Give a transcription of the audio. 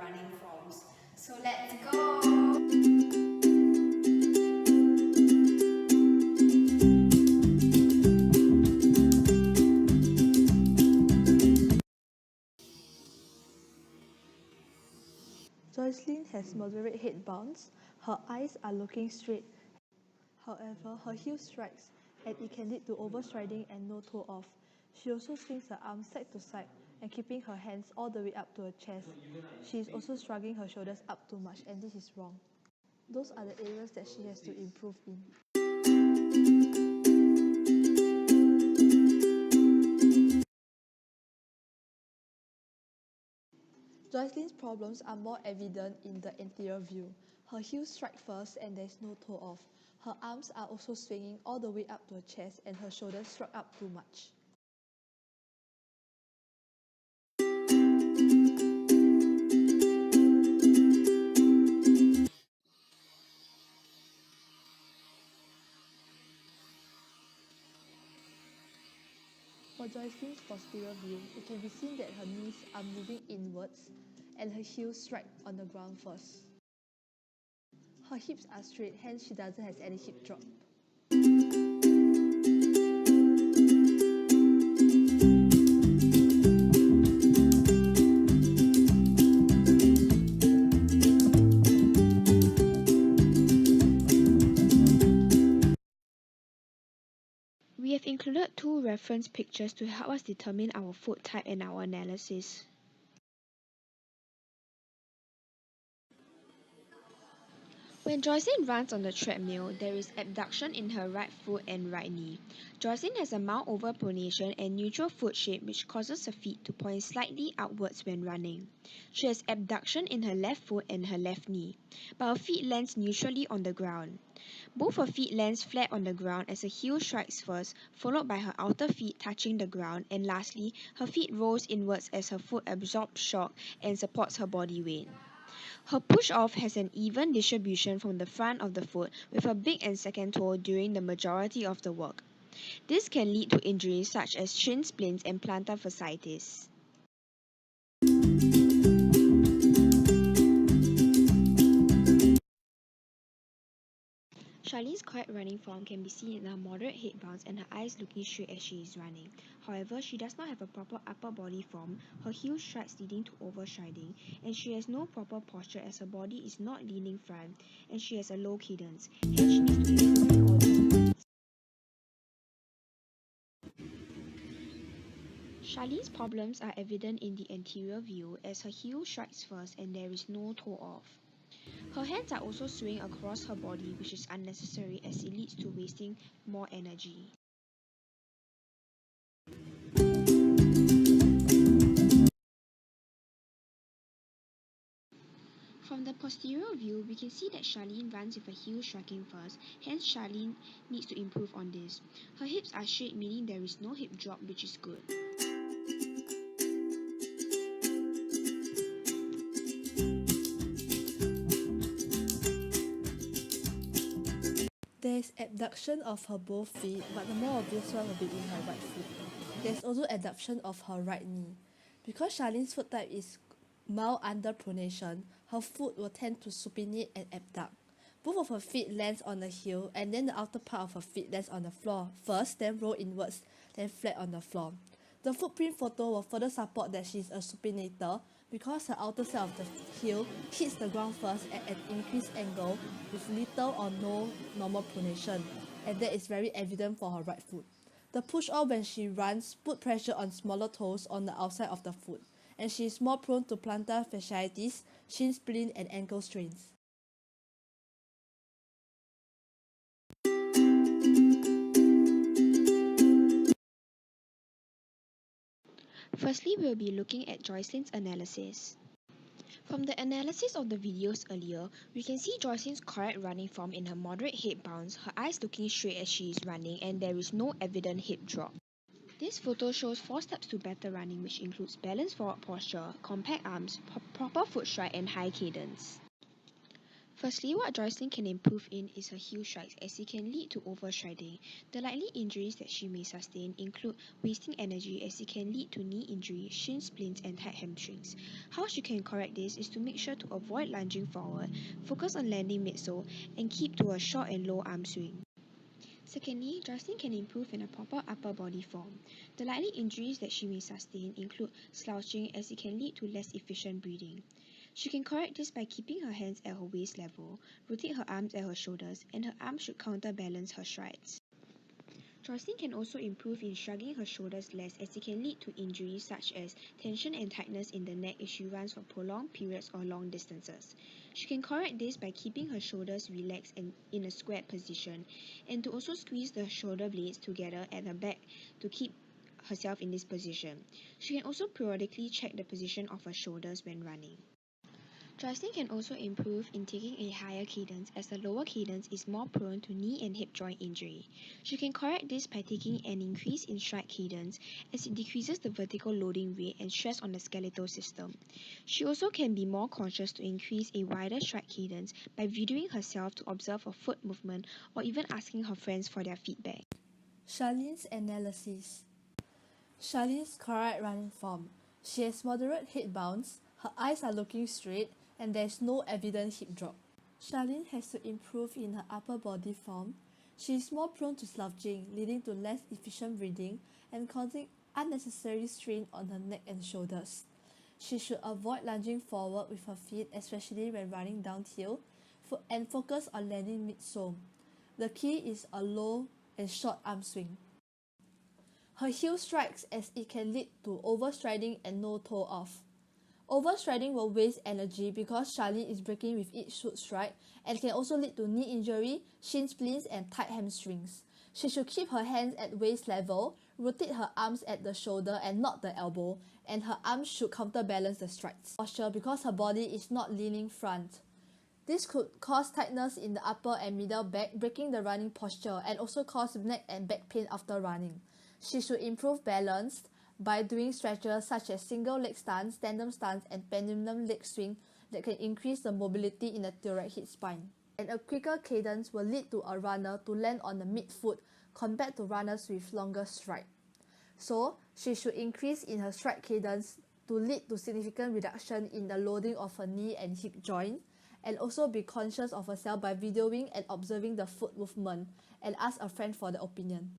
running forms. So let's go! Jocelyn has moderate head bounce. Her eyes are looking straight. However, her heel strikes and it can lead to overstriding and no toe off. She also swings her arms side to side and keeping her hands all the way up to her chest. She is also shrugging her shoulders up too much, and this is wrong. Those are the areas that she has to improve in. Jocelyn's problems are more evident in the anterior view. Her heels strike first and there is no toe off. Her arms are also swinging all the way up to her chest and her shoulders shrug up too much. For Jocelyn's posterior view, it can be seen that her knees are moving inwards and her heels strike on the ground first. Her hips are straight, hence she doesn't have any hip drop. We have included two reference pictures to help us determine our foot type and our analysis. When Jocelyn runs on the treadmill, there is abduction in her right foot and right knee. Jocelyn has a mild overpronation and neutral foot shape which causes her feet to point slightly outwards when running. She has abduction in her left foot and her left knee, but her feet lands neutrally on the ground. Both her feet lands flat on the ground as her heel strikes first, followed by her outer feet touching the ground, and lastly, her feet rolls inwards as her foot absorbs shock and supports her body weight. Her push-off has an even distribution from the front of the foot with a big and second toe during the majority of the work. This can lead to injuries such as shin splints and plantar fasciitis. Shalene's correct running form can be seen in her moderate head bounce and her eyes looking straight as she is running. However, she does not have a proper upper body form, her heel strikes leading to overstriding, and she has no proper posture as her body is not leaning front, and she has a low cadence. Hence, she needs to improve in all these points. Shalene's problems are evident in the anterior view as her heel strikes first and there is no toe off. Her hands are also swaying across her body, which is unnecessary as it leads to wasting more energy. From the posterior view, we can see that Shalene runs with her heel striking first, hence Shalene needs to improve on this. Her hips are straight, meaning there is no hip drop, which is good. There is abduction of her both feet, but the more obvious one will be in her right foot. There is also abduction of her right knee. Because Shalene's foot type is mild underpronation, her foot will tend to supinate and abduct. Both of her feet lands on the heel, and then the outer part of her feet lands on the floor first, then roll inwards, then flat on the floor. The footprint photo will further support that she is a supinator because her outer side of the heel hits the ground first at an increased angle with little or no normal pronation, and that is very evident for her right foot. The push-off when she runs put pressure on smaller toes on the outside of the foot, and she is more prone to plantar fasciitis, shin splint, and ankle strains. Firstly, we'll be looking at Jocelyn's analysis. From the analysis of the videos earlier, we can see Jocelyn's correct running form in her moderate head bounce, her eyes looking straight as she is running, and there is no evident hip drop. This photo shows 4 steps to better running, which includes balanced forward posture, compact arms, proper foot strike, and high cadence. Firstly, what Jocelyn can improve in is her heel strikes, as it can lead to overstriding. The likely injuries that she may sustain include wasting energy, as it can lead to knee injury, shin splints, and tight hamstrings. How she can correct this is to make sure to avoid lunging forward, focus on landing midsole, and keep to a short and low arm swing. Secondly, Jocelyn can improve in a proper upper body form. The likely injuries that she may sustain include slouching, as it can lead to less efficient breathing. She can correct this by keeping her hands at her waist level, rotate her arms at her shoulders, and her arms should counterbalance her strides. Jocelyn can also improve in shrugging her shoulders less, as it can lead to injuries such as tension and tightness in the neck if she runs for prolonged periods or long distances. She can correct this by keeping her shoulders relaxed and in a squared position, and to also squeeze the shoulder blades together at her back to keep herself in this position. She can also periodically check the position of her shoulders when running. Jocelyn can also improve in taking a higher cadence, as the lower cadence is more prone to knee and hip joint injury. She can correct this by taking an increase in stride cadence, as it decreases the vertical loading rate and stress on the skeletal system. She also can be more conscious to increase a wider stride cadence by videoing herself to observe her foot movement or even asking her friends for their feedback. Shalene's analysis. Shalene's correct running form. She has moderate head bounce, her eyes are looking straight, and there is no evident hip drop. Shalene has to improve in her upper body form. She is more prone to slouching, leading to less efficient breathing and causing unnecessary strain on her neck and shoulders. She should avoid lunging forward with her feet, especially when running downhill, and focus on landing midsole. The key is a low and short arm swing. Her heel strikes, as it can lead to overstriding and no toe off. Overstriding will waste energy because Shalene is breaking with each foot stride, and can also lead to knee injury, shin splints, and tight hamstrings. She should keep her hands at waist level, rotate her arms at the shoulder and not the elbow, and her arms should counterbalance the strides. Posture, because her body is not leaning front. This could cause tightness in the upper and middle back, breaking the running posture, and also cause neck and back pain after running. She should improve balance by doing stretches such as single leg stance, tandem stance, and pendulum leg swing that can increase the mobility in the thoracic spine. And a quicker cadence will lead to a runner to land on the midfoot compared to runners with longer stride. So, she should increase in her stride cadence to lead to significant reduction in the loading of her knee and hip joint, and also be conscious of herself by videoing and observing the foot movement, and ask a friend for the opinion.